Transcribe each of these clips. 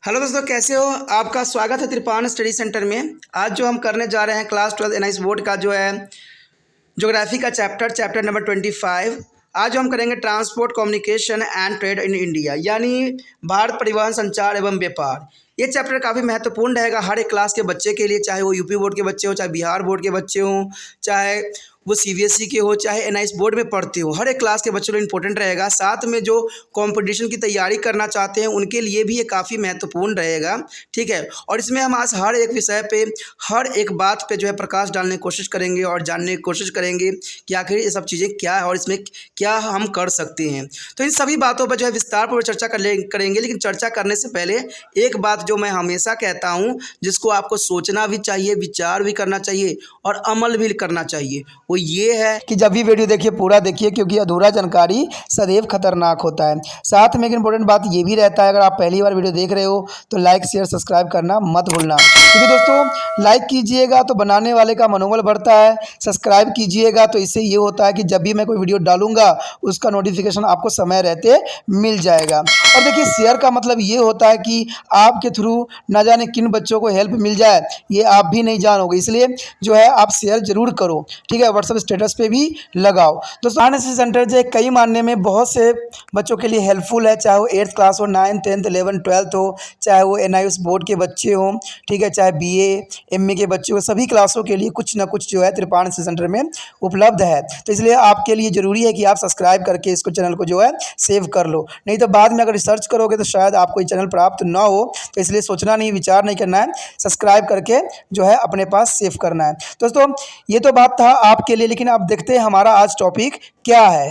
Hello दोस्तों, कैसे हो? आपका स्वागत है त्रिपान स्टडी सेंटर में। आज जो हम करने जा रहे हैं क्लास 12 एनआईएस बोर्ड का जो है ज्योग्राफी का चैप्टर नंबर 25। आज जो हम करेंगे transport communication and trade in India, यानी भारत परिवहन संचार एवं व्यापार। ये चैप्टर काफ़ी महत्वपूर्ण रहेगा हर एक क्लास के बच्चे के लिए, चाहे वो यूपी बोर्ड के बच्चे हो, चाहे बिहार बोर्ड के बच्चे हों, चाहे वो सीबीएसई के हो, चाहे एनआईएस बोर्ड में पढ़ते हो। हर एक क्लास के बच्चों के लिए इंपॉर्टेंट रहेगा। साथ में जो कंपटीशन की तैयारी करना चाहते हैं उनके लिए भी ये काफ़ी महत्वपूर्ण रहेगा, ठीक है। और इसमें हम आज हर एक विषय पे, हर एक बात पे जो है प्रकाश डालने की कोशिश करेंगे और जानने की कोशिश करेंगे कि आखिर ये सब चीज़ें क्या है और इसमें क्या हम कर सकते हैं। तो इन सभी बातों पर जो है विस्तारपूर्वक चर्चा करेंगे। लेकिन चर्चा करने से पहले एक बात जो मैं हमेशा कहता हूँ, जिसको आपको सोचना भी चाहिए, विचार भी करना चाहिए और अमल भी करना चाहिए, वो ये है कि जब भी वीडियो देखिए पूरा देखिए, क्योंकि अधूरा जानकारी सदैव खतरनाक होता है। साथ में एक इंपॉर्टेंट बात ये भी रहता है, अगर आप पहली बार वीडियो देख रहे हो तो लाइक शेयर सब्सक्राइब करना मत भूलना, क्योंकि दोस्तों लाइक कीजिएगा तो बनाने वाले का मनोबल बढ़ता है, सब्सक्राइब कीजिएगा तो इससे ये होता है कि जब भी मैं कोई वीडियो डालूंगा उसका नोटिफिकेशन आपको समय रहते मिल जाएगा। और देखिए शेयर का मतलब ये होता है कि आपके थ्रू ना जाने किन बच्चों को हेल्प मिल जाए, ये आप भी नहीं जानोगे, इसलिए जो है आप शेयर जरूर करो, ठीक है। व्हाट्सएप स्टेटस पे भी लगाओ। दोस्तों एनआईएस सेंटर जो है कई मानने में बहुत से बच्चों के लिए हेल्पफुल है, चाहे वो 8th क्लास हो, 9th 10th 11th 12th हो, चाहे वो एनआईएस बोर्ड के बच्चे हों, ठीक है, चाहे बीए एमए के बच्चे हो, सभी क्लासों के लिए कुछ ना कुछ जो है त्रिपान एनआईएस सेंटर में उपलब्ध है। तो इसलिए आपके लिए ज़रूरी है कि आप सब्सक्राइब करके इसको चैनल को जो है सेव कर लो, नहीं तो बाद में अगर रिसर्च करोगे तो शायद आपको ये चैनल प्राप्त ना हो। तो इसलिए सोचना नहीं, विचार नहीं करना है, सब्सक्राइब करके जो है अपने पास सेव करना है। दोस्तों ये तो बात था आपके लिए, लेकिन अब देखते हैं हमारा आज टॉपिक क्या है।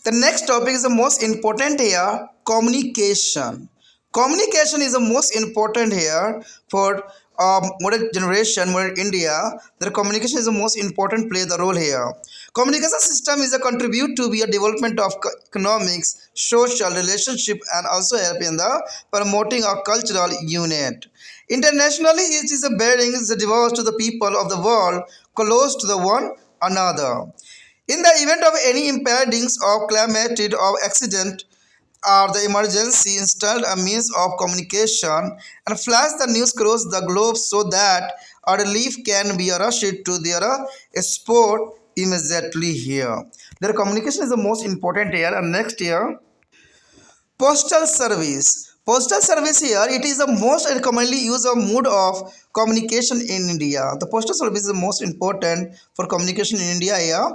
The next topic is the most important here, communication. Communication is the most important here for modern generation, modern India. The communication is the most important, play the role here. Communication system is a contribute to be a development of economics, social relationship, and also help in the promoting a cultural unit. Internationally, it is a bearing the devotes to the people of the world close to the one another. In the event of any impendings of calamity or accident or the emergency, installed a means of communication and flash the news across the globe so that a relief can be rushed to their spot immediately here. Their communication is the most important here. And next here, postal service. Postal service here, it is the most commonly used mode of communication in India. The postal service is the most important for communication in India here.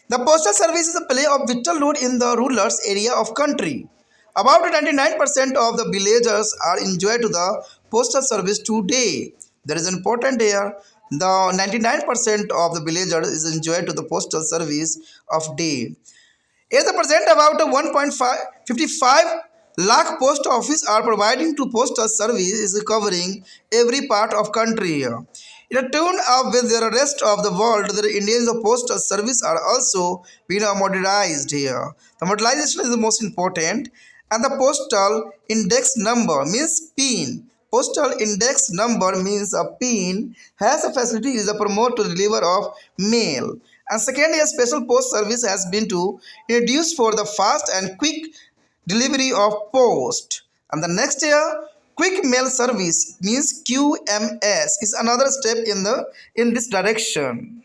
The postal service is a play of vital role in the rural area of country. About 99% of the villagers are enjoy to the postal service today. There is important here. The 99% of the villagers is enjoy to the postal service of day. At the present, about 1.55 lakh post office are providing to postal service is covering every part of country here. In a tune up with the rest of the world, the Indians of postal service are also being modernized here. The modernization is the most important, and the postal index number means PIN. Postal index number means a PIN has a facility is a promote to deliver of mail. And secondly, a special post service has been to introduced for the fast and quick delivery of post. And the next year, quick mail service means QMS is another step in this direction.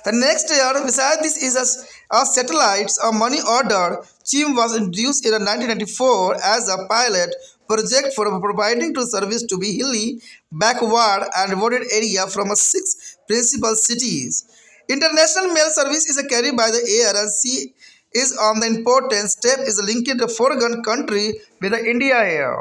The next year, besides this is a satellites, a money order scheme was introduced in 1994 as a pilot project for providing to service to be hilly, backward and remote area from 6 principal cities. International mail service is carried by the air and sea is on the important step is linked to foreign country with the India here.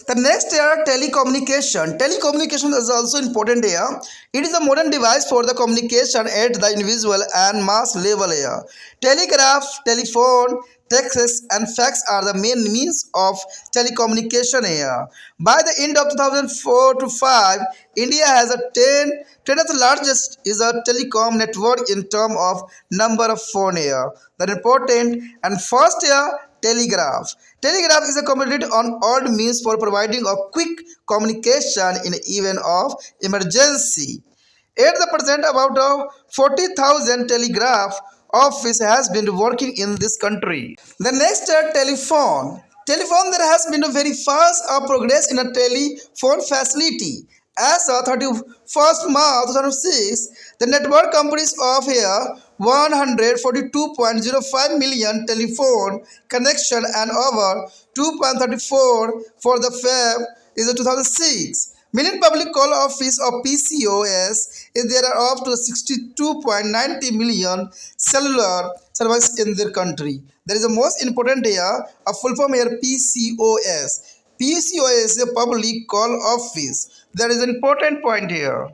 The next here, telecommunication. Telecommunication is also important here. It is a modern device for the communication at the individual and mass level here. Telegraph, telephone, text and fax are the main means of telecommunication here. By the end of 2004 to 5, India has a 10th largest is a telecom network in terms of number of phone here. The important and first here, telegraph. Telegraph is a communicated on old means for providing a quick communication in event of emergency. At the present, about 40,000 telegraph office has been working in this country. The next telephone. Telephone, there has been a very fast progress in a telephone facility. As of 31st March 2006, the network companies of here 142.05 million telephone connection and over 2.34 for the Feb is 2006. Million public call office of PCOS is there are up to 62.90 million cellular service in their country. There is a most important here, a full form here PCOS. PCOS is a public call office. There is an important point here.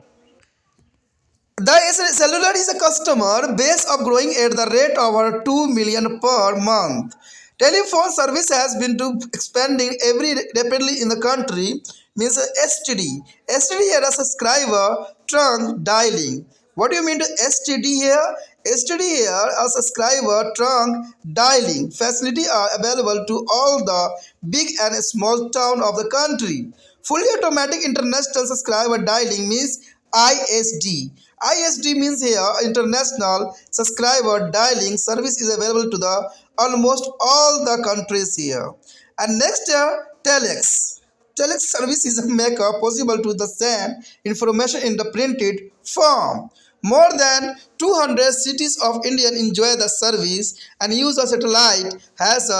The cellular is a customer base of growing at the rate of over 2 million per month. Telephone service has been to expanding every rapidly in the country means STD. STD here a subscriber trunk dialing. What do you mean to STD here? STD here a subscriber trunk dialing facility are available to all the big and small town of the country. Fully automatic international subscriber dialing means ISD. ISD means here international subscriber dialing service is available to the almost all the countries here. And next here telex. Telex service is a maker possible to the send information in the printed form. More than 200 cities of India enjoy the service, and use of satellite has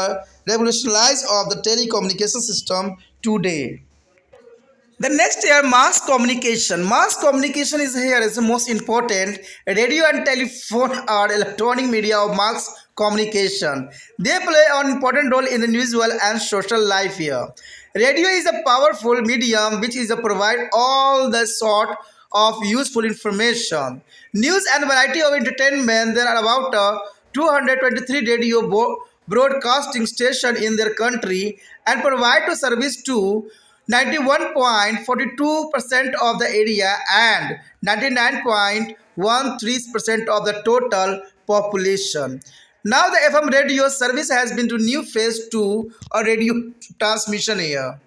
revolutionized of the telecommunication system today. The next here, mass communication. Mass communication is here is the most important. Radio and telephone are electronic media of mass communication. They play an important role in the visual and social life here. Radio is a powerful medium which is a provide all the sort of useful information, news and variety of entertainment. There are about 223 radio broadcasting station in their country and provide to service to 91.42% of the area and 99.13% of the total population. Now the FM radio service has been to new phase to a radio transmission here.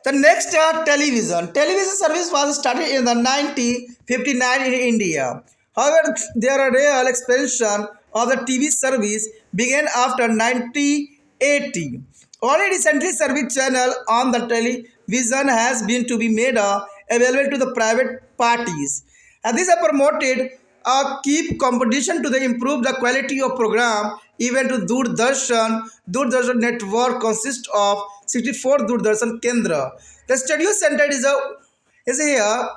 The next television. Television service was started in the 1959 in India. However, there are real expansion of the TV service began after 1980. Only recently service channel on the television has been to be made available to the private parties. And these are promoted keep competition to the improve the quality of program. Even to Doordarshan. Doordarshan network consists of 64 Doordarshan Kendra. The studio center is here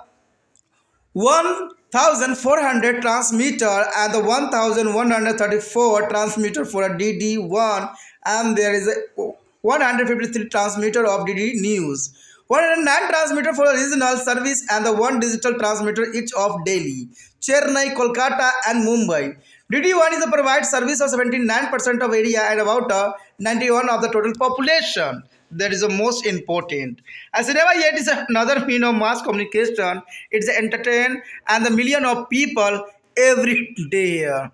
1,400 transmitter and the 1,134 transmitter for a DD1, and there is a 153 transmitter of DD News, 109 transmitter for a regional service and the 1 digital transmitter each of Delhi, Chennai, Kolkata and Mumbai. DD1 is a provide service of 79% of area and about 91 of the total population. That is the most important. As never yet is another mean of mass communication. It's entertain and the million of people every day here.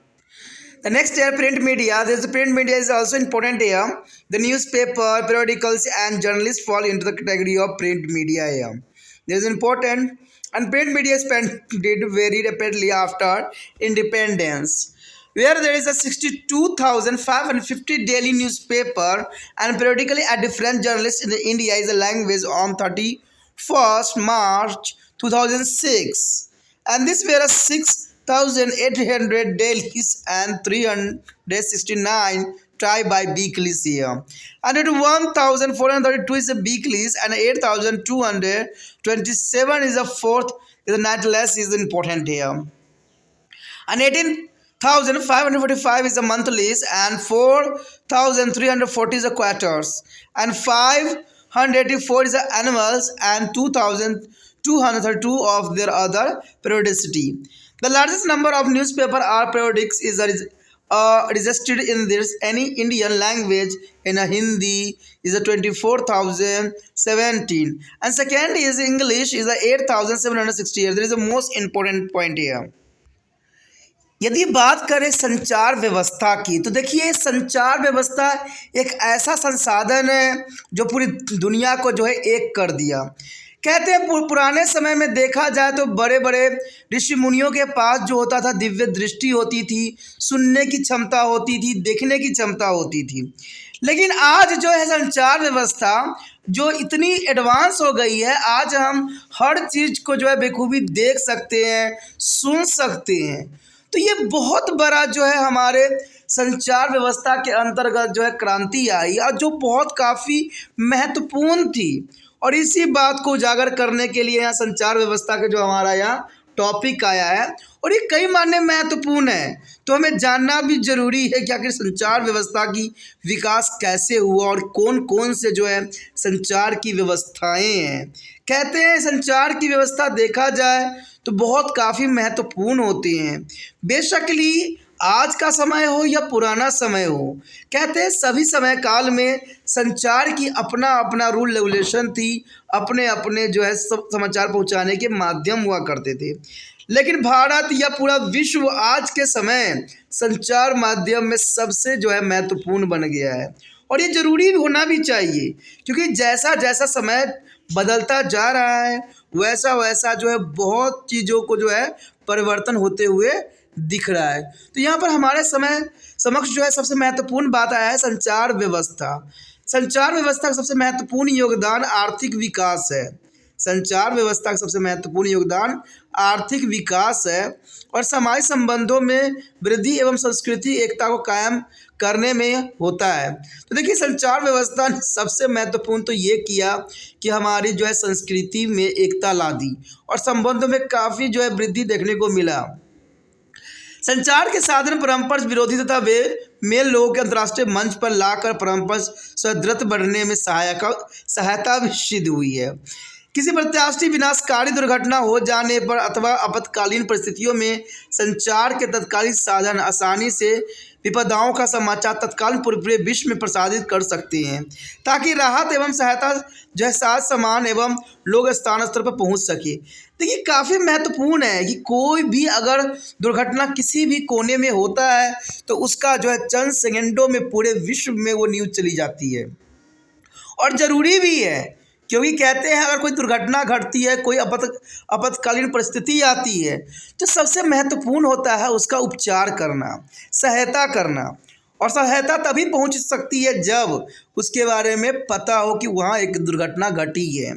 The next here, print media. This print media is also important here. The newspaper, periodicals and journalists fall into the category of print media here. This is important, and print media expanded very rapidly after independence, where there is a 62,550 daily newspaper and periodically a different journalist in India is a language on 31st March 2006, and this were a 6,800 dailies and 369 try by weeklies here, and 1,432 is a weeklies and 8,227 is a fourth is a nightless is important here, and 18,545 is a monthlies and 4,340 is a quarters and 584 is a annuals and 2,232 of their other periodicity. The largest number of newspaper are periodics is registered in this any Indian language in a Hindi is a 24,017 and second is English is a 8,760. There is a most important point here. यदि बात करें संचार व्यवस्था की तो देखिए संचार व्यवस्था एक ऐसा संसाधन है जो पूरी दुनिया को जो है एक कर दिया। कहते हैं पुराने समय में देखा जाए तो बड़े बड़े ऋषि मुनियों के पास जो होता था दिव्य दृष्टि होती थी, सुनने की क्षमता होती थी, देखने की क्षमता होती थी, लेकिन आज जो है संचार व्यवस्था जो इतनी एडवांस हो गई है, आज हम हर चीज़ को जो है बेखूबी देख सकते हैं, सुन सकते हैं। तो ये बहुत बड़ा जो है हमारे संचार व्यवस्था के अंतर्गत जो है क्रांति आई और जो बहुत काफ़ी महत्वपूर्ण थी। और इसी बात को उजागर करने के लिए यहाँ संचार व्यवस्था के जो हमारा यहाँ टॉपिक आया है और ये कई मायने महत्वपूर्ण है। तो हमें जानना भी जरूरी है कि आखिर संचार व्यवस्था की विकास कैसे हुआ और कौन कौन से जो है संचार की व्यवस्थाएं हैं। कहते हैं संचार की व्यवस्था देखा जाए तो बहुत काफ़ी महत्वपूर्ण होते हैं। बेशकली आज का समय हो या पुराना समय हो, कहते हैं सभी समय काल में संचार की अपना अपना रूल रेगुलेशन थी, अपने अपने जो है सब समाचार पहुंचाने के माध्यम हुआ करते थे। लेकिन भारत या पूरा विश्व आज के समय संचार माध्यम में सबसे जो है महत्वपूर्ण बन गया है और ये ज़रूरी होना भी चाहिए, क्योंकि जैसा जैसा समय बदलता जा रहा है वैसा वैसा जो है बहुत चीज़ों को जो है परिवर्तन होते हुए दिख रहा है। तो यहाँ पर हमारे समय समक्ष जो है सबसे महत्वपूर्ण बात आया है संचार व्यवस्था। संचार व्यवस्था का सबसे महत्वपूर्ण योगदान आर्थिक विकास है। संचार व्यवस्था का सबसे महत्वपूर्ण योगदान आर्थिक विकास है और सामाजिक संबंधों में वृद्धि एवं संस्कृति एकता को कायम करने में होता है। तो देखिए संचार व्यवस्था ने सबसे महत्वपूर्ण तो ये किया कि हमारी जो है संस्कृति में एकता ला दी और संबंधों में काफ़ी जो है वृद्धि देखने को मिला। संचार के साधन परस्पर विरोधी तथा वे मेल लोगों के अंतर्राष्ट्रीय मंच पर लाकर परस्पर सुदृढ़ बढ़ने में सहायता भी सिद्ध हुई है। किसी प्रत्याशित विनाशकारी दुर्घटना हो जाने पर अथवा आपातकालीन परिस्थितियों में संचार के तत्कालीन साधन आसानी से विपदाओं का समाचार तत्काल पूरे विश्व में प्रसारित कर सकते हैं, ताकि राहत एवं सहायता जो है साथ सामान एवं लोग स्थान स्तर पर पहुंच सके। देखिए काफ़ी महत्वपूर्ण है कि कोई भी अगर दुर्घटना किसी भी कोने में होता है तो उसका जो है चंद सेकंडों में पूरे विश्व में वो न्यूज़ चली जाती है और ज़रूरी भी है, क्योंकि कहते हैं अगर कोई दुर्घटना घटती है, कोई आपातकालीन परिस्थिति आती है तो सबसे महत्वपूर्ण होता है उसका उपचार करना, सहायता करना। और सहायता तभी पहुंच सकती है जब उसके बारे में पता हो कि वहाँ एक दुर्घटना घटी है।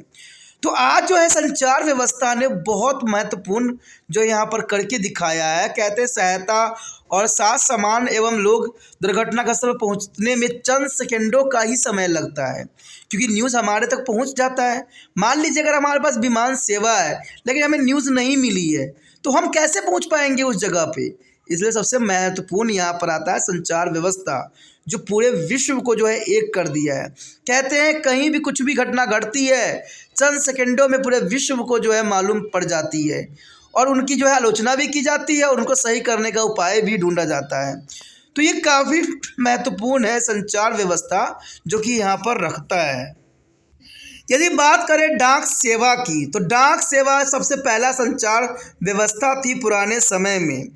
तो आज जो है संचार व्यवस्था ने बहुत महत्वपूर्ण जो यहाँ पर करके दिखाया है। कहते हैं सहायता और साथ सामान एवं लोग दुर्घटना का स्थल पहुँचने में चंद सेकंडों का ही समय लगता है, क्योंकि न्यूज़ हमारे तक पहुँच जाता है। मान लीजिए अगर हमारे पास विमान सेवा है लेकिन हमें न्यूज़ नहीं मिली है तो हम कैसे पहुँच पाएंगे उस जगह पे। इसलिए सबसे महत्वपूर्ण यहाँ पर आता है संचार व्यवस्था, जो पूरे विश्व को जो है एक कर दिया है। कहते हैं कहीं भी कुछ भी घटना घटती है चंद सेकंडों में पूरे विश्व को जो है मालूम पड़ जाती है और उनकी जो है आलोचना भी की जाती है और उनको सही करने का उपाय भी ढूंढा जाता है। तो ये काफ़ी महत्वपूर्ण है संचार व्यवस्था जो कि यहाँ पर रखता है। यदि बात करें डाक सेवा की, तो डाक सेवा सबसे पहला संचार व्यवस्था थी पुराने समय में।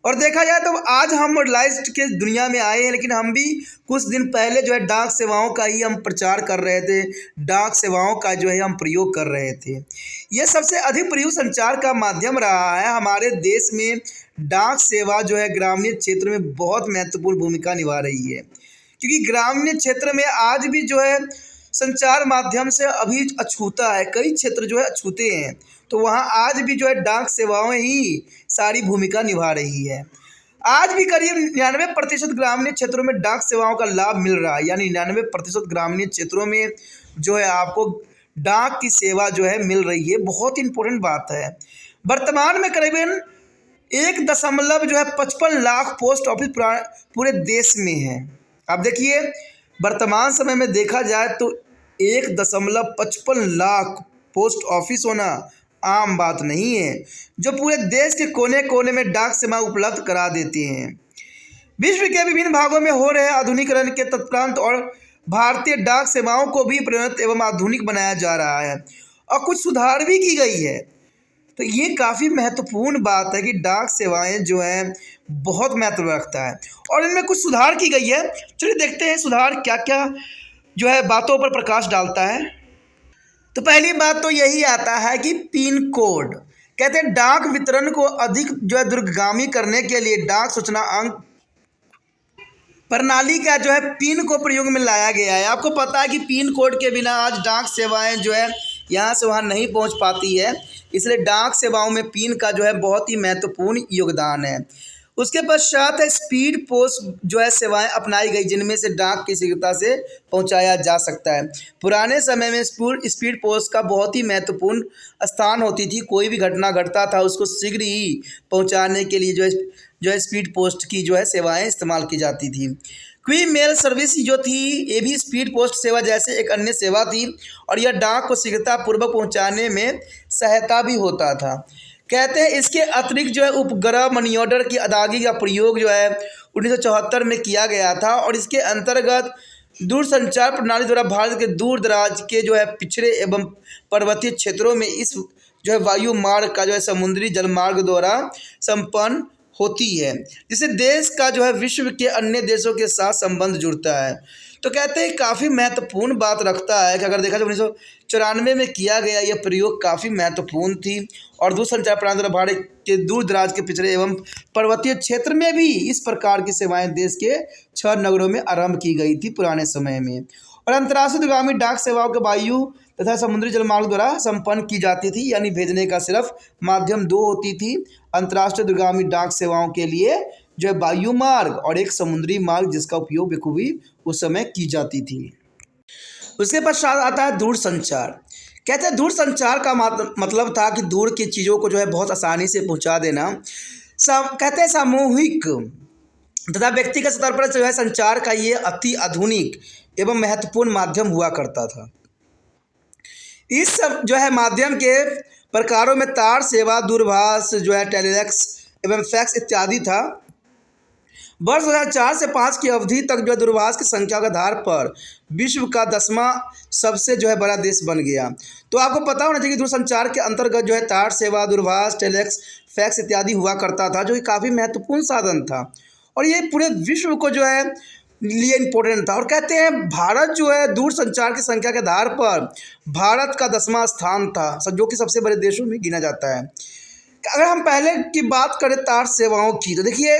और देखा जाए तो आज हम मॉडर्नाइज्ड के दुनिया में आए हैं, लेकिन हम भी कुछ दिन पहले जो है डाक सेवाओं का ही हम प्रचार कर रहे थे, डाक सेवाओं का जो है हम प्रयोग कर रहे थे। ये सबसे अधिक प्रयुक्त संचार का माध्यम रहा है। हमारे देश में डाक सेवा जो है ग्रामीण क्षेत्र में बहुत महत्वपूर्ण भूमिका निभा रही है, क्योंकि ग्रामीण क्षेत्र में आज भी जो है संचार माध्यम से अभी अछूता है, कई क्षेत्र जो है अछूते हैं, तो वहाँ आज भी जो है डाक सेवाएं ही सारी भूमिका निभा रही है। आज भी करीब 99% ग्रामीण क्षेत्रों में डाक सेवाओं का लाभ मिल रहा है, यानी 99% ग्रामीण क्षेत्रों में जो है आपको डाक की सेवा जो है मिल रही है। बहुत इंपॉर्टेंट बात है। वर्तमान में करीबन 1.55 लाख पोस्ट ऑफिस पूरे देश में है। अब देखिए वर्तमान समय में देखा जाए तो 1.55 लाख पोस्ट ऑफिस होना आम बात नहीं है, जो पूरे देश के कोने कोने में डाक सेवा उपलब्ध करा देते हैं। विश्व के विभिन्न भागों में हो रहे आधुनिकीकरण के तत्परांत और भारतीय डाक सेवाओं को भी प्रेरित एवं आधुनिक बनाया जा रहा है और कुछ सुधार भी की गई है। तो ये काफ़ी महत्वपूर्ण बात है कि डाक सेवाएं जो हैं बहुत महत्व रखता है और इनमें कुछ सुधार की गई है। चलिए देखते हैं सुधार क्या क्या जो है बातों पर प्रकाश डालता है। तो पहली बात तो यही आता है कि पिन कोड। कहते हैं डाक वितरण को अधिक जो है दूरगामी करने के लिए डाक सूचना अंक प्रणाली का जो है पिन को प्रयोग में लाया गया है। आपको पता है कि पिन कोड के बिना आज डाक सेवाएं जो है यहाँ से वहाँ नहीं पहुँच पाती है, इसलिए डाक सेवाओं में पिन का जो है बहुत ही महत्वपूर्ण योगदान है। उसके पश्चात है स्पीड पोस्ट जो है सेवाएं अपनाई गई, जिनमें से डाक की शीघ्रता से पहुंचाया जा सकता है। पुराने समय में स्पीड पोस्ट का बहुत ही महत्वपूर्ण स्थान होती थी। कोई भी घटना घटता था उसको शीघ्र ही पहुंचाने के लिए जो है स्पीड पोस्ट की जो है सेवाएं इस्तेमाल की जाती थी। क्विक मेल सर्विस जो थी ये भी स्पीड पोस्ट सेवा जैसे एक अन्य सेवा थी और यह डाक को शीघ्रतापूर्वक पहुंचाने में सहायता भी होता था। कहते हैं इसके अतिरिक्त जो है उपग्रह मनी ऑर्डर की अदायगी का प्रयोग जो है 1974 में किया गया था और इसके अंतर्गत दूरसंचार प्रणाली द्वारा भारत के दूर दराज के जो है पिछड़े एवं पर्वतीय क्षेत्रों में इस जो है वायु मार्ग का जो है समुद्री जलमार्ग द्वारा संपन्न होती है, जिससे देश का जो है विश्व के अन्य देशों के साथ संबंध जुड़ता है। तो कहते हैं काफ़ी महत्वपूर्ण बात रखता है कि अगर देखा जाए 1994 में किया गया यह प्रयोग काफ़ी महत्वपूर्ण थी और दूरसंचार प्रणाली द्वारा भारत के दूर दराज के पिछड़े एवं पर्वतीय क्षेत्र में भी इस प्रकार की सेवाएं देश के 6 नगरों में आरंभ की गई थी पुराने समय में। और अंतर्राष्ट्रीय दूरगामी डाक सेवाओं के वायु तथा समुद्री जलमार्ग द्वारा संपन्न की जाती थी, यानी भेजने का सिर्फ माध्यम 2 होती थी। अंतर्राष्ट्रीय दूरगामी डाक सेवाओं के लिए जो है वायु मार्ग और एक समुद्री मार्ग, जिसका उपयोग बखूबी उस समय की जाती थी। उसके पश्चात आता है दूरसंचार। कहते हैं दूरसंचार का मतलब था कि दूर की चीज़ों को जो है बहुत आसानी से पहुंचा देना। कहते हैं सामूहिक तथा व्यक्तिगत स्तर पर जो है संचार का ये अति आधुनिक एवं महत्वपूर्ण माध्यम हुआ करता था। इस सब जो है माध्यम के प्रकारों में तार सेवा, दूरभाष जो है टेलीफैक्स एवं फैक्स इत्यादि था। वर्ष 2004 से 5 की अवधि तक जो है दूरभाष की संख्या के आधार पर विश्व का 10वां सबसे जो है बड़ा देश बन गया। तो आपको पता होना चाहिए कि दूरसंचार के अंतर्गत जो है तार सेवा, दूरभाष, टेलीफैक्स, फैक्स इत्यादि हुआ करता था, जो कि काफ़ी महत्वपूर्ण साधन था और ये पूरे विश्व को जो है लिए इम्पोर्टेंट था। और कहते हैं भारत जो है दूरसंचार की संख्या के आधार पर भारत का 10वां स्थान था, जो कि सबसे बड़े देशों में गिना जाता है। अगर हम पहले की बात करें तार सेवाओं की, तो देखिए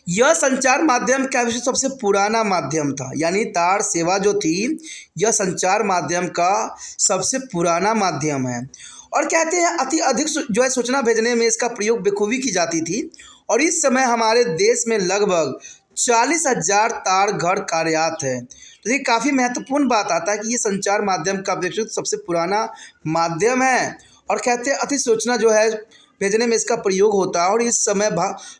यह संचार माध्यम का विश्व सबसे पुराना माध्यम था, यानी तार सेवा जो थी यह संचार माध्यम का सबसे पुराना माध्यम है। और कहते हैं अति अधिक जो है सूचना भेजने में इसका प्रयोग बखूबी की जाती थी और इस समय हमारे देश में लगभग 40,000 तार घर कार्यरत है। तो ये काफ़ी महत्वपूर्ण बात आता है कि ये संचार माध्यम का विकसित सबसे पुराना माध्यम है और कहते हैं अति सूचना जो है भेजने में इसका प्रयोग होता है और इस समय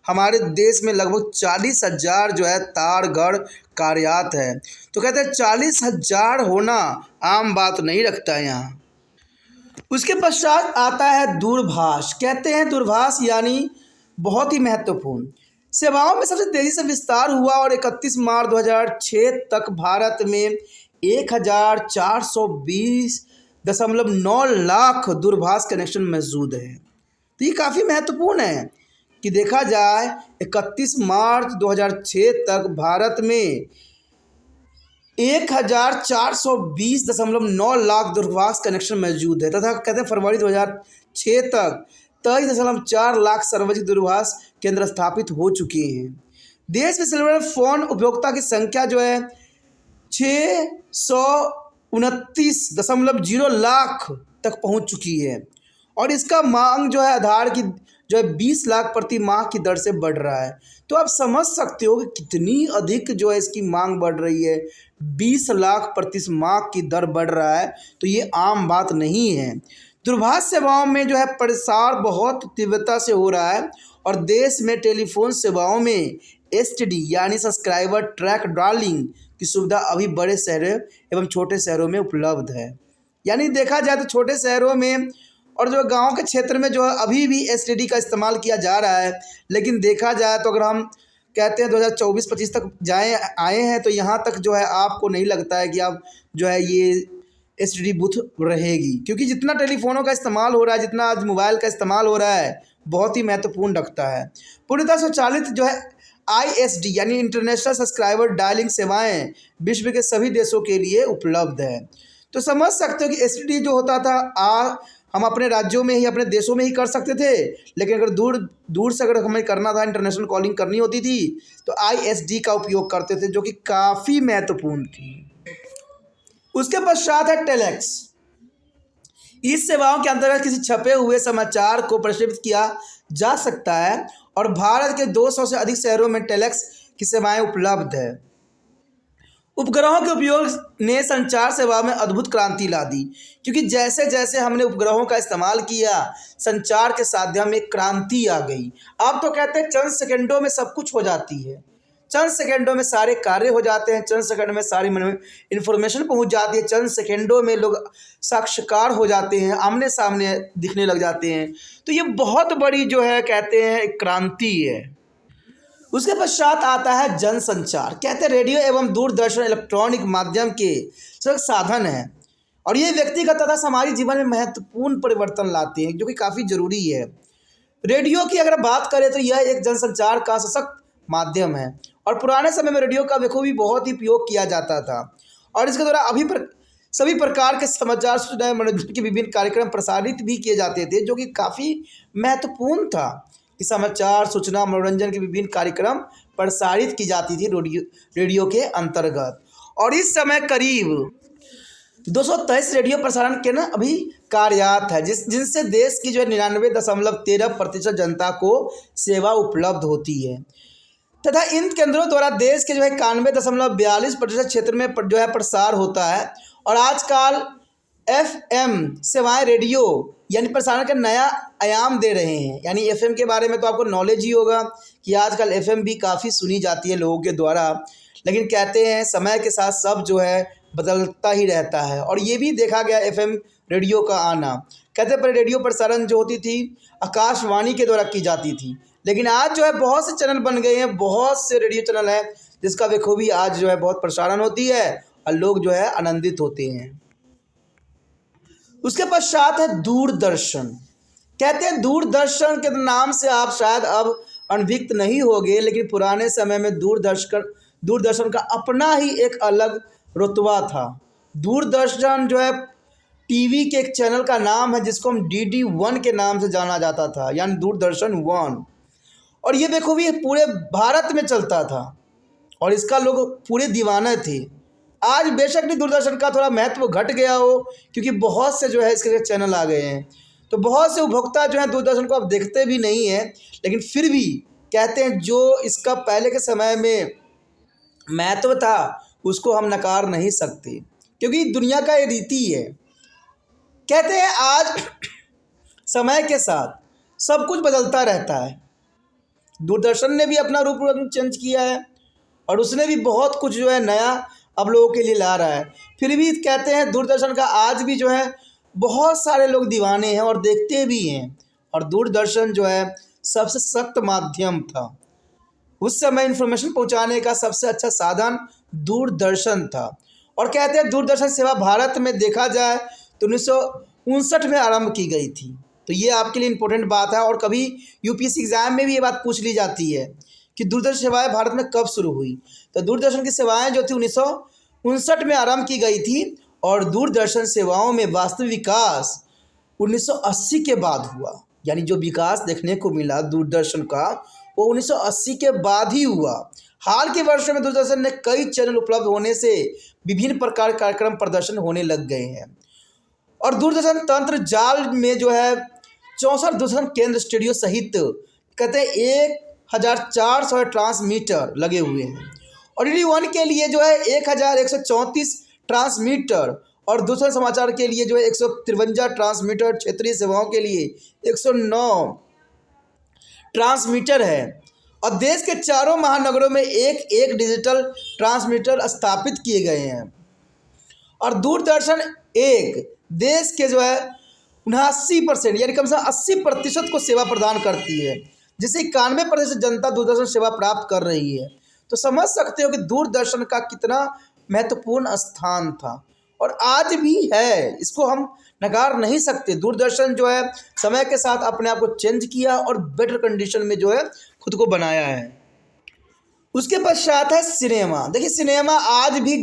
हमारे देश में लगभग 40,000 जो है तार घर कार्यरत है। तो कहते हैं 40,000 होना आम बात नहीं रखता है यहाँ। उसके पश्चात आता है दूरभाष। कहते हैं दूरभाष यानी बहुत ही महत्वपूर्ण सेवाओं में सबसे तेज़ी से विस्तार हुआ और 31 मार्च 2006 तक भारत में 1,420.9 लाख दूरभाष कनेक्शन मौजूद है। तो ये काफ़ी महत्वपूर्ण है कि देखा जाए 31 मार्च 2006 तक भारत में 1,420.9 लाख दूरभाष कनेक्शन मौजूद है तथा कहते हैं फरवरी 2006 तक 23.4 लाख सार्वजनिक दूरभाष केंद्र स्थापित हो चुके हैं। देश में सेलुलर फोन उपभोक्ता की संख्या जो है 629.0 लाख तक पहुंच चुकी है और इसका मांग जो है आधार की जो है 20 लाख प्रति माह की दर से बढ़ रहा है। तो आप समझ सकते हो कि कितनी अधिक जो है इसकी मांग बढ़ रही है। 20 लाख प्रति माह की दर बढ़ रहा है, तो ये आम बात नहीं है। दूरभाष सेवाओं में जो है प्रसार बहुत तीव्रता से हो रहा है और देश में टेलीफोन सेवाओं में एसटीडी यानी सब्सक्राइबर ट्रैक डायलिंग की सुविधा अभी बड़े शहरों एवं छोटे शहरों में उपलब्ध है। यानी देखा जाए तो छोटे शहरों में और जो गांव के क्षेत्र में जो है अभी भी एसटीडी का इस्तेमाल किया जा रहा है, लेकिन देखा जाए तो अगर हम कहते हैं 2024-25 तक आए हैं तो यहाँ तक जो है आपको नहीं लगता है कि आप जो है ये एसटीडी बूथ रहेगी, क्योंकि जितना टेलीफोनों का इस्तेमाल हो रहा है, जितना आज मोबाइल का इस्तेमाल हो रहा है, बहुत ही महत्वपूर्ण रखता है। पूर्णतः स्वचालित जो है आईएसडी यानी इंटरनेशनल सब्सक्राइबर डायलिंग सेवाएं विश्व के सभी देशों के लिए उपलब्ध है। तो समझ सकते हो कि एसटीडी जो होता था हम अपने राज्यों में ही, अपने देशों में ही कर सकते थे, लेकिन अगर दूर दूर से अगर हमें करना था, इंटरनेशनल कॉलिंग करनी होती थी, तो ISD का उपयोग करते थे, जो कि काफ़ी महत्वपूर्ण थी। उसके पश्चात है टेलेक्स। इस सेवाओं के अंतर्गत किसी छपे हुए समाचार को प्रक्षेपित किया जा सकता है और भारत के 200 से अधिक शहरों में टेलेक्स की सेवाएं उपलब्ध है। उपग्रहों के उपयोग ने संचार सेवा में अद्भुत क्रांति ला दी, क्योंकि जैसे जैसे हमने उपग्रहों का इस्तेमाल किया, संचार के साधन में क्रांति आ गई। अब तो कहते हैं चंद सेकंडों में सब कुछ हो जाती है, चंद सेकंडों में सारे कार्य हो जाते हैं, चंद सेकंड में सारी इन्फॉर्मेशन पहुंच जाती है, चंद सेकंडों में लोग साक्षात्कार हो जाते हैं, आमने सामने दिखने लग जाते हैं। तो ये बहुत बड़ी जो है कहते हैं एक क्रांति है। उसके पश्चात आता है जनसंचार। कहते हैं रेडियो एवं दूरदर्शन इलेक्ट्रॉनिक माध्यम के साधन हैं और ये व्यक्तिगत तथा सामाजिक जीवन में महत्वपूर्ण परिवर्तन लाते हैं, जो कि काफ़ी ज़रूरी है। रेडियो की अगर बात करें तो यह एक जनसंचार का सशक्त माध्यम है और पुराने समय में रेडियो का बखूबी बहुत ही उपयोग किया जाता था और इसके द्वारा सभी प्रकार के समाचार, सूचनाएं, मनोरंजन के विभिन्न कार्यक्रम प्रसारित भी किए जाते थे, जो कि काफ़ी महत्वपूर्ण था कि समाचार, सूचना, मनोरंजन के विभिन्न कार्यक्रम प्रसारित की जाती थी रेडियो के अंतर्गत। और इस समय करीब 223 रेडियो प्रसारण केंद्र अभी कार्यरत है, जिनसे देश की जो है 99.13% जनता को सेवा उपलब्ध होती है तथा इन केंद्रों द्वारा देश के जो है 91.42% क्षेत्र में जो है प्रसार होता है। और आजकल FM सेवाएं रेडियो यानी प्रसारण का नया आयाम दे रहे हैं। यानी FM के बारे में तो आपको नॉलेज ही होगा कि आजकल FM भी काफ़ी सुनी जाती है लोगों के द्वारा, लेकिन कहते हैं समय के साथ सब जो है बदलता ही रहता है और ये भी देखा गया FM रेडियो का आना। कहते हैं पर रेडियो प्रसारण जो होती थी आकाशवाणी के द्वारा की जाती थी, लेकिन आज जो है बहुत से चैनल बन गए हैं, बहुत से रेडियो चैनल हैं जिसका बखूबी आज जो है बहुत प्रसारण होती है और लोग जो है आनंदित होते हैं। उसके पश्चात है दूरदर्शन। कहते हैं दूरदर्शन के नाम से आप शायद अब अनभिज्ञ नहीं होंगे, लेकिन पुराने समय में दूरदर्शन का अपना ही एक अलग रुतबा था। दूरदर्शन जो है टीवी के एक चैनल का नाम है जिसको हम DD1 के नाम से जाना जाता था, यानी दूरदर्शन 1। और ये बखूबी पूरे भारत में चलता था और इसका लोग पूरे दीवाने थे। आज बेशक नहीं दूरदर्शन का थोड़ा महत्व घट गया हो, क्योंकि बहुत से जो है इसके चैनल आ गए हैं, तो बहुत से उपभोक्ता जो है दूरदर्शन को अब देखते भी नहीं हैं, लेकिन फिर भी कहते हैं जो इसका पहले के समय में महत्व था उसको हम नकार नहीं सकते, क्योंकि दुनिया का ये रीति है। कहते हैं आज समय के साथ सब कुछ बदलता रहता है। दूरदर्शन ने भी अपना रूप रंग चेंज किया है और उसने भी बहुत कुछ जो है नया अब लोगों के लिए ला रहा है। फिर भी कहते हैं दूरदर्शन का आज भी जो है बहुत सारे लोग दीवाने हैं और देखते भी हैं। और दूरदर्शन जो है सबसे सख्त माध्यम था, उस समय इन्फॉर्मेशन पहुंचाने का सबसे अच्छा साधन दूरदर्शन था। और कहते हैं दूरदर्शन सेवा भारत में देखा जाए तो 1959 में आरंभ की गई थी। तो ये आपके लिए इम्पोर्टेंट बात है और कभी UPSC एग्ज़ाम में भी ये बात पूछ ली जाती है कि दूरदर्शन सेवाएं भारत में कब शुरू हुई। तो दूरदर्शन की सेवाएं जो थी 1959 में आरंभ की गई थी और दूरदर्शन सेवाओं में वास्तविक विकास 1980 के बाद हुआ। यानी जो विकास देखने को मिला दूरदर्शन का वो 1980 के बाद ही हुआ। हाल के वर्षों में दूरदर्शन ने कई चैनल उपलब्ध होने से विभिन्न प्रकार के कार्यक्रम प्रदर्शन होने लग गए हैं और दूरदर्शन तंत्र जाल में जो है 64 दूरदर्शन केंद्र स्टूडियो सहित कहते हैं 1400 ट्रांसमीटर लगे हुए हैं और DD1 के लिए जो है 1134 ट्रांसमीटर और दूसरे समाचार के लिए जो है 153 ट्रांसमीटर, क्षेत्रीय सेवाओं के लिए 109 ट्रांसमीटर है और देश के चारों महानगरों में एक डिजिटल ट्रांसमीटर स्थापित किए गए हैं। और दूरदर्शन एक देश के जो है 79% यानी कम से कम 80% को सेवा प्रदान करती है, जिससे 91% जनता दूरदर्शन सेवा प्राप्त कर रही है। तो समझ सकते हो कि दूरदर्शन का कितना महत्वपूर्ण स्थान था और आज भी है, इसको हम नकार नहीं सकते। दूरदर्शन जो है समय के साथ अपने आप को चेंज किया और बेटर कंडीशन में जो है खुद को बनाया है। उसके पश्चात है सिनेमा। देखिए सिनेमा आज भी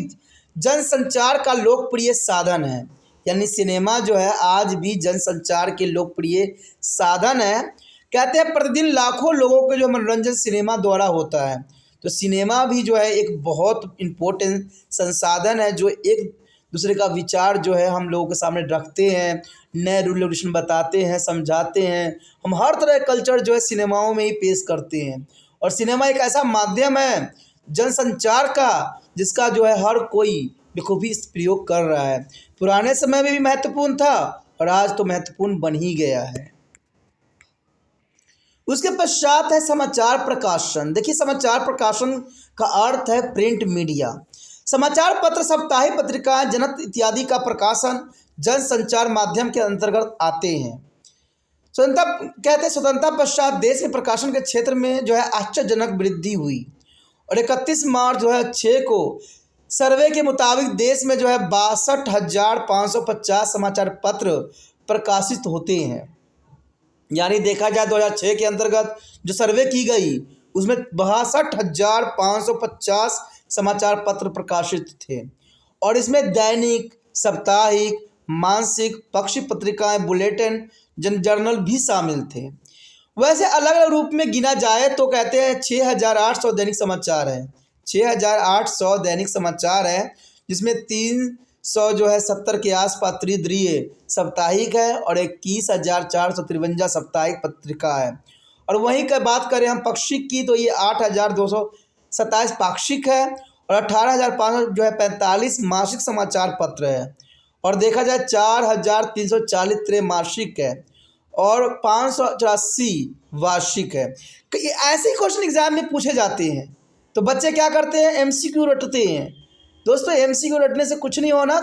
जनसंचार का लोकप्रिय साधन है। यानी सिनेमा जो है आज भी जनसंचार के लोकप्रिय साधन है। कहते हैं प्रतिदिन लाखों लोगों के जो मनोरंजन सिनेमा द्वारा होता है। तो सिनेमा भी जो है एक बहुत इम्पोर्टेंट संसाधन है जो एक दूसरे का विचार जो है हम लोगों के सामने रखते हैं, नए रूल रेगुलेशन बताते हैं, समझाते हैं। हम हर तरह का कल्चर जो है सिनेमाओं में ही पेश करते हैं। और सिनेमा एक ऐसा माध्यम है जनसंचार का जिसका जो है हर कोई बखूबी इस प्रयोग कर रहा है। पुराने समय में भी महत्वपूर्ण था और आज तो महत्वपूर्ण बन ही गया है। उसके पश्चात है समाचार प्रकाशन। देखिए, समाचार प्रकाशन का अर्थ है प्रिंट मीडिया। समाचार पत्र, साप्ताहिक पत्रिकाएं, जनत इत्यादि का प्रकाशन जनसंचार माध्यम के अंतर्गत आते हैं। स्वतंत्रता पश्चात देश में प्रकाशन के क्षेत्र में जो है आश्चर्यजनक वृद्धि हुई और 31 मार्च 2006 को सर्वे के मुताबिक देश में जो है 62,550 समाचार पत्र प्रकाशित होते हैं। यानी देखा जाए 2006 के अंतर्गत जो सर्वे की गई उसमें 62,550 समाचार पत्र प्रकाशित थे और इसमें दैनिक, साप्ताहिक, मासिक, पाक्षिक पत्रिकाएं, बुलेटिन, जर्नल भी शामिल थे। वैसे अलग अलग रूप में गिना जाए तो कहते हैं 6,800 दैनिक समाचार है। 6,800 दैनिक समाचार है जिसमें 300 जो है 70 के आसपास त्रिदिनीय साप्ताहिक है और 21,453 साप्ताहिक पत्रिका है। और वहीं की बात करें हम पाक्षिक की तो ये 8,227 पाक्षिक है और 18,500 जो है 45 मासिक समाचार पत्र है। और देखा जाए 4,340 त्रैमासिक है और 584 वार्षिक है। ये ऐसे ही क्वेश्चन एग्जाम में पूछे जाते हैं तो बच्चे क्या करते हैं, एमसीक्यू रटते हैं। दोस्तों, एमसीक्यू रटने से कुछ नहीं होना,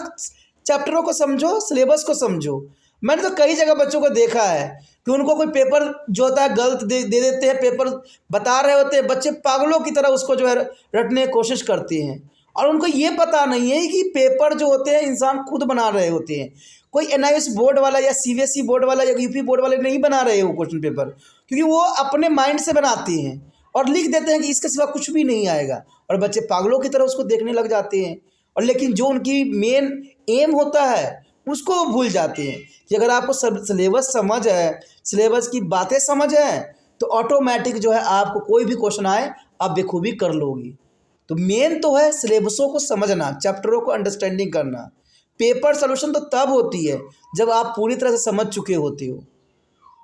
चैप्टरों को समझो, सिलेबस को समझो। मैंने तो कई जगह बच्चों को देखा है कि उनको कोई पेपर जो होता है गलत दे देते हैं, पेपर बता रहे होते हैं, बच्चे पागलों की तरह उसको जो है रटने की कोशिश करते हैं और उनको ये पता नहीं है कि पेपर जो होते हैं इंसान खुद बना रहे होते हैं। कोई एनआईएस बोर्ड वाला या सीबीएसई बोर्ड वाला या यूपी बोर्ड वाले नहीं बना रहे वो क्वेश्चन पेपर, क्योंकि वो अपने माइंड से बनाते हैं और लिख देते हैं कि इसके सिवा कुछ भी नहीं आएगा और बच्चे पागलों की तरह उसको देखने लग जाते हैं। और लेकिन जो उनकी मेन एम होता है उसको वो भूल जाते हैं कि अगर आपको सिलेबस समझ है, सिलेबस की बातें समझ है तो ऑटोमेटिक जो है आपको कोई भी क्वेश्चन आए आप बेखूबी कर लोगे। तो मेन तो है सिलेबसों को समझना, चैप्टरों को अंडरस्टैंडिंग करना। पेपर सोल्यूशन तो तब होती है जब आप पूरी तरह से समझ चुके होते हो।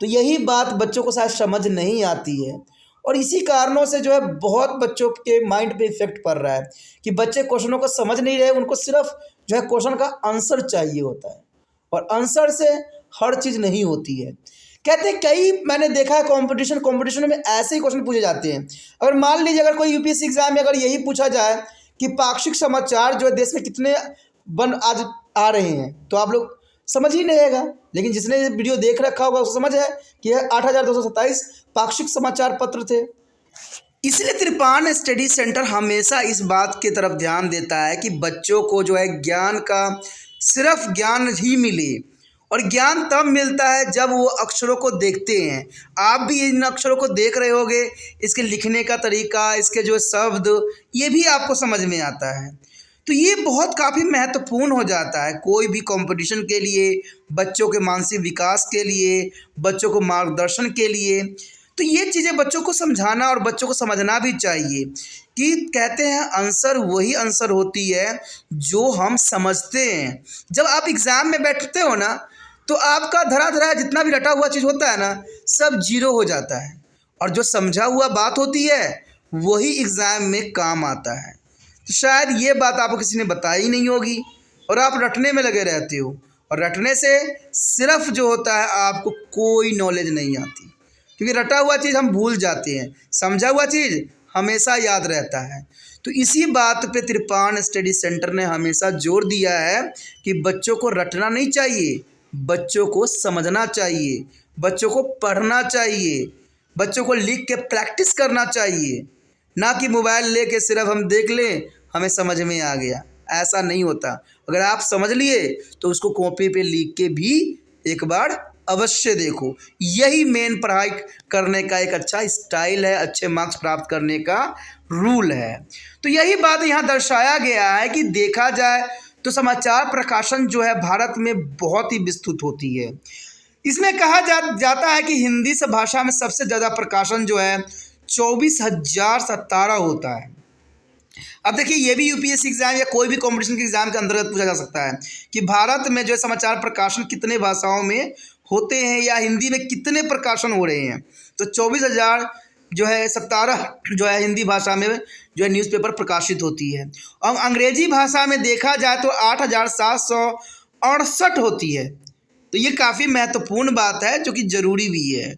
तो यही बात बच्चों को शायद समझ नहीं आती है और इसी कारणों से जो है बहुत बच्चों के माइंड पे इफेक्ट पड़ रहा है कि बच्चे क्वेश्चनों को समझ नहीं रहे, उनको सिर्फ जो है क्वेश्चन का आंसर चाहिए होता है और आंसर से हर चीज़ नहीं होती है। कहते हैं कई मैंने देखा है कंपटीशन में ऐसे ही क्वेश्चन पूछे जाते हैं। अगर मान लीजिए अगर कोई यूपीएससी एग्जाम में अगर यही पूछा जाए कि पाक्षिक समाचार जो है देश में कितने आज आ रहे हैं तो आप लोग समझ ही नहीं आएगा। लेकिन जिसने ये वीडियो देख रखा होगा उसको समझ है कि 8,227 पाक्षिक समाचार पत्र थे। इसलिए त्रिपान स्टडी सेंटर हमेशा इस बात की तरफ ध्यान देता है कि बच्चों को जो है ज्ञान का सिर्फ ज्ञान ही मिले और ज्ञान तब मिलता है जब वो अक्षरों को देखते हैं। आप भी इन अक्षरों को देख रहे होंगे, इसके लिखने का तरीका, इसके जो शब्द, ये भी आपको समझ में आता है। तो ये बहुत काफ़ी महत्वपूर्ण हो जाता है कोई भी कंपटीशन के लिए, बच्चों के मानसिक विकास के लिए, बच्चों को मार्गदर्शन के लिए। तो ये चीज़ें बच्चों को समझाना और बच्चों को समझना भी चाहिए कि कहते हैं आंसर वही आंसर होती है जो हम समझते हैं। जब आप एग्ज़ाम में बैठते हो ना तो आपका धरा जितना भी रटा हुआ चीज़ होता है ना सब जीरो हो जाता है और जो समझा हुआ बात होती है वही एग्ज़ाम में काम आता है। तो शायद ये बात आपको किसी ने बताई नहीं होगी और आप रटने में लगे रहते हो और रटने से सिर्फ जो होता है आपको कोई नॉलेज नहीं आती, क्योंकि रटा हुआ चीज़ हम भूल जाते हैं, समझा हुआ चीज़ हमेशा याद रहता है। तो इसी बात पे त्रिपान स्टडी सेंटर ने हमेशा जोर दिया है कि बच्चों को रटना नहीं चाहिए, बच्चों को समझना चाहिए, बच्चों को पढ़ना चाहिए, बच्चों को लिख के प्रैक्टिस करना चाहिए, ना कि मोबाइल लेके सिर्फ हम देख लें हमें समझ में आ गया। ऐसा नहीं होता। अगर आप समझ लिए तो उसको कॉपी पे लिख के भी एक बार अवश्य देखो। यही मेन पढ़ाई करने का एक अच्छा स्टाइल है, अच्छे मार्क्स प्राप्त करने का रूल है। तो यही बात यहाँ दर्शाया गया है कि देखा जाए तो समाचार प्रकाशन जो है भारत में बहुत ही विस्तृत होती है। इसमें कहा जाता है कि हिंदी से भाषा में सबसे ज़्यादा प्रकाशन जो है 24,017 होता है। अब देखिए, ये भी यूपीएससी एग्जाम या कोई भी कंपटीशन के एग्जाम के अंतर्गत पूछा जा सकता है कि भारत में जो है समाचार प्रकाशन कितने भाषाओं में होते हैं या हिंदी में कितने प्रकाशन हो रहे हैं। तो 24,000 जो है 17 जो है हिंदी भाषा में जो है न्यूज़पेपर प्रकाशित होती है। और अंग्रेजी भाषा में देखा जाए तो 8,768 होती है। तो ये काफ़ी महत्वपूर्ण बात है जो कि ज़रूरी भी है।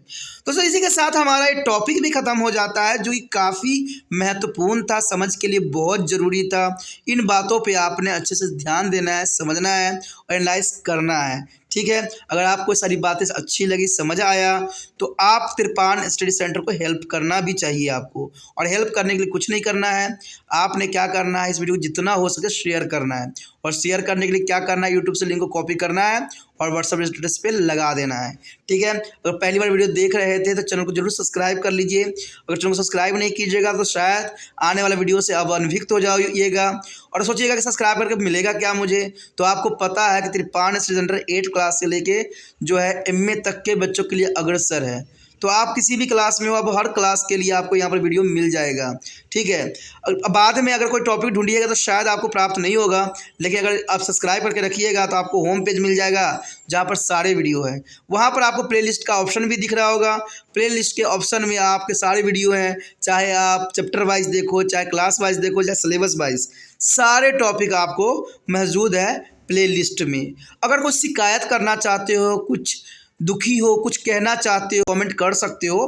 दोस्तों, इसी के साथ हमारा ये टॉपिक भी ख़त्म हो जाता है जो कि काफ़ी महत्वपूर्ण था, समझ के लिए बहुत ज़रूरी था। इन बातों पे आपने अच्छे से ध्यान देना है, समझना है और एनालाइज करना है। ठीक है, अगर आपको सारी बातें अच्छी लगी, समझ आया, तो आप तिरपान स्टडी सेंटर को हेल्प करना भी चाहिए आपको। और हेल्प करने के लिए कुछ नहीं करना है, आपने क्या करना है, इस वीडियो को जितना हो सके शेयर करना है। और शेयर करने के लिए क्या करना है, यूट्यूब से लिंक को कॉपी करना है और व्हाट्सएप स्टेटस पे लगा देना है। ठीक है, अगर पहली बार वीडियो देख रहे थे तो चैनल को जरूर सब्सक्राइब कर लीजिए। अगर चैनल को सब्सक्राइब नहीं कीजिएगा तो शायद आने वाला वीडियो से अब अनभिज्ञ हो जाइएगा और सोचिएगा कि सब्सक्राइब करके मिलेगा क्या मुझे। तो आपको पता है कि तिरपान स्टडी सेंटर 8 क्लास से लेके जो है MA तक के बच्चों के लिए अग्रसर है। तो आप किसी भी क्लास में हो, अब हर क्लास के लिए आपको यहाँ पर वीडियो मिल जाएगा। ठीक है, बाद में अगर कोई टॉपिक ढूंढिएगा तो शायद आपको प्राप्त नहीं होगा, लेकिन अगर आप सब्सक्राइब करके रखिएगा तो आपको होम पेज मिल जाएगा जहाँ पर सारे वीडियो हैं। वहाँ पर आपको प्लेलिस्ट का ऑप्शन भी दिख रहा होगा। प्लेलिस्ट के ऑप्शन में आपके सारे वीडियो हैं, चाहे आप चैप्टर वाइज देखो, चाहे क्लास वाइज देखो, चाहे सिलेबस वाइज, सारे टॉपिक आपको मौजूद है प्लेलिस्ट में। अगर कुछ शिकायत करना चाहते हो, कुछ दुखी हो, कुछ कहना चाहते हो, कमेंट कर सकते हो।